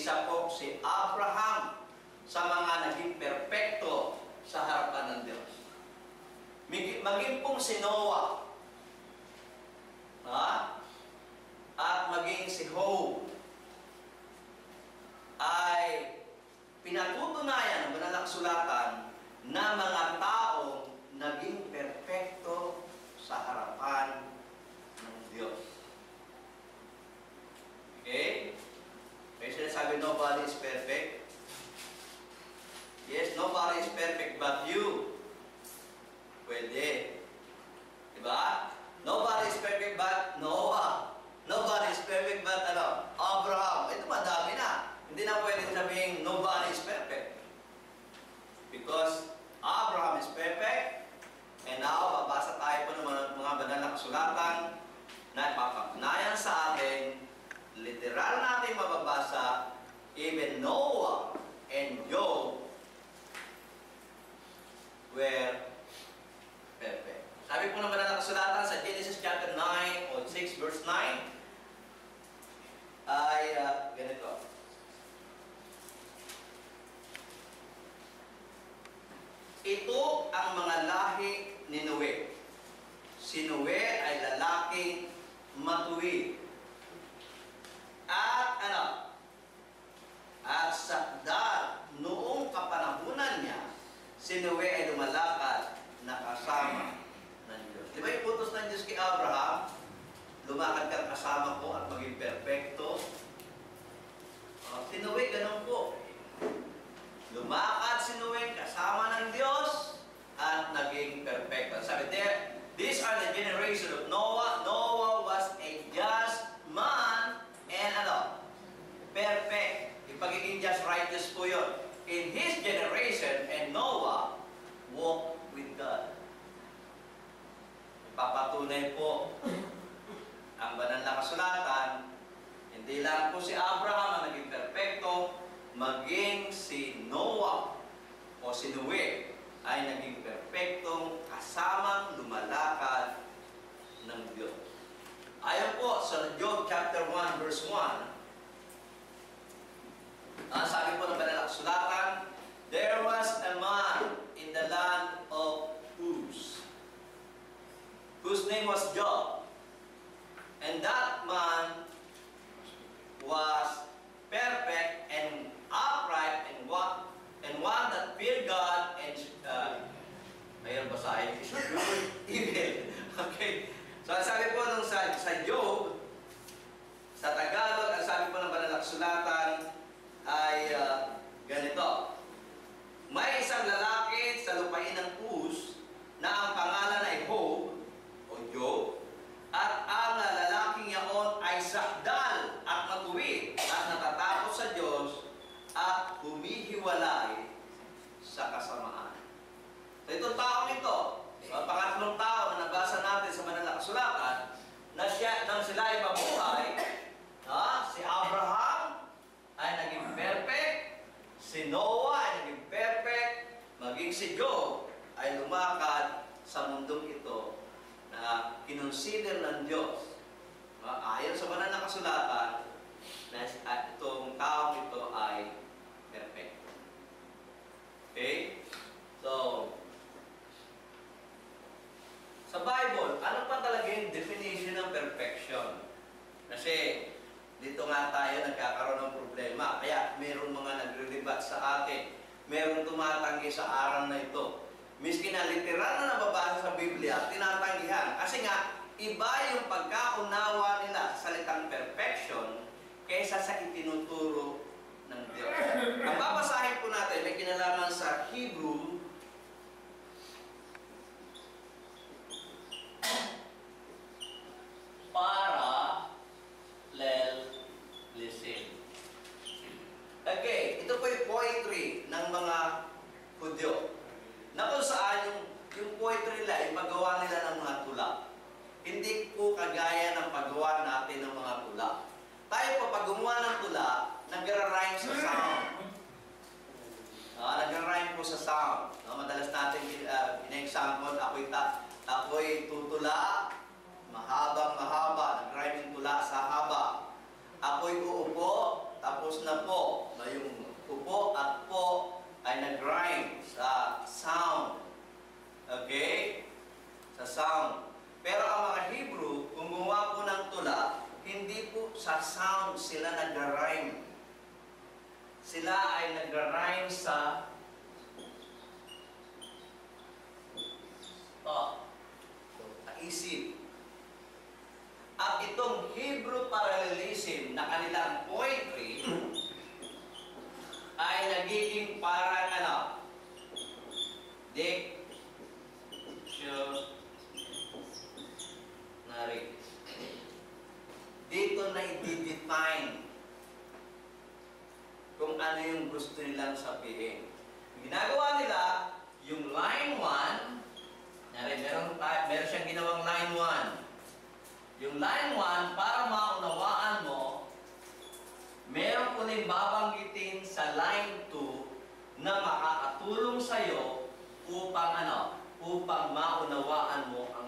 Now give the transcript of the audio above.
isa po si Abraham sa mga naging perpekto sa harapan ng Diyos. Maging pong si Noah, at maging si Job, ay pinatutunayan ng banal na kasulatan na mga taong naging perpekto sa harapan ng Diyos. Okay? May sinasabi, nobody is perfect. Yes, nobody is perfect but you. Pwede. Diba? Nobody is perfect but Noah. Nobody is perfect but Abraham. Ito madami na. Hindi na pwedeng sabihin nobody is perfect. Because Abraham is perfect. And now, babasa tayo po ng mga banal na kasulatan na ipapatunayan sa atin, literal natin mababasa, even Noah and Job were perfect. Sabi po ng banal na kasulatan sa Genesis chapter 9 o 6 verse 9 ay ganito. Ito ang mga lahi ni Noe. Si Noe ay lalaking matuwid. At At noong kapanahunan niya, si Noe ay lumalakad na kasama ng Diyos. Di ba yung utos ng Diyos kay Abraham? Lumakad ka kasama ko at maging perfecto. Si Noe, ganun po. Lumakad si Noe kasama ng Diyos at naging perfecto. Sabi there, these are the generation of Noah. Noah was a just man and perfect. Yung pagiging just righteous po yun. In his generation, and Noah walked with God. Ipapatunay po ang banal na kasulatan, hindi lang po si Abraham ang naging perfecto, maging si Noah o si Noe ay naging perfectong kasamang lumalakad ng Diyos. Ayon po sa Job chapter 1 verse 1, sabi po ng banal na kasulatan, there was a man in the land of Uz, whose name was Job. And that man was perfect and upright and one that feared God and ayun basahin, evil. Okay. So sabi po nung sa Job, sa Tagalog, ang sabi po ng banal na kasulatan ay ganito. May isang lalaki sa lupain ng Uz na ang pangalan ay Job, at ang lalaking yaon ay sakdal at matuwid at natatakot sa Diyos at humihiwalay sa kasamaan. So itong taong ito, ang pangatlong tao na nabasa natin sa banal na kasulatan, na sila ay mabuhay, si Abraham ay naging perfect, si Noah ay naging perfect, maging si Job ay lumakad sa mundong ito na kinonsider ng Diyos. Ayon sa banal na kasulatan, na itong taong ito ay perfect. Okay? So, sa Bible, ano pa talaga yung definition ng perfection? Kasi, dito nga tayo nagkakaroon ng problema. Kaya, mayroong mga nagre-debate sa atin. Mayroong tumatanggi sa araw na ito. Miski na literal na nababasa sa Biblia, tinatanggihan. Kasi nga, iba yung pagkaunawa nila sa salitang perfection kaysa sa itinuturo ng Diyos. Ang babasahin po natin, may kinalaman sa Hebrew parallelism. Okay, ito po yung poetry ng mga Hudyo. Na kung saan yung poetry nila, yung paggawa nila ng mga tula. Hindi po kagaya ng paggawa natin ng mga tula. Tayo po, pag gumawa ng tula, nag-rhyme sa sound. Nag-rhyme po sa sound. Madalas natin in-example, ako'y tutula, mahabang mahaba, nag-rhyme yung tula sa haba. Ako'y uupo, tapos na po. Na yung upo at po ay nag-rhyme sa sound. Okay? Sa sound. Pero ang mga Hebrew, gumawa po ng tula, hindi po sa sound sila nag-rhyme. Sila ay nag-rhyme sa isip. At itong Hebrew parallelism na kanilang poetry ay nagiging parang ano? Dictionary. Dito na i-define kung ano yung gusto nilang sabihin. Ginagawa nila, yung line 1, meron siyang ginawang line 1. Yung line 1, para maunawaan mo, meron ko rin babanggitin sa line 2 na makakatulong sa'yo upang upang maunawaan mo ang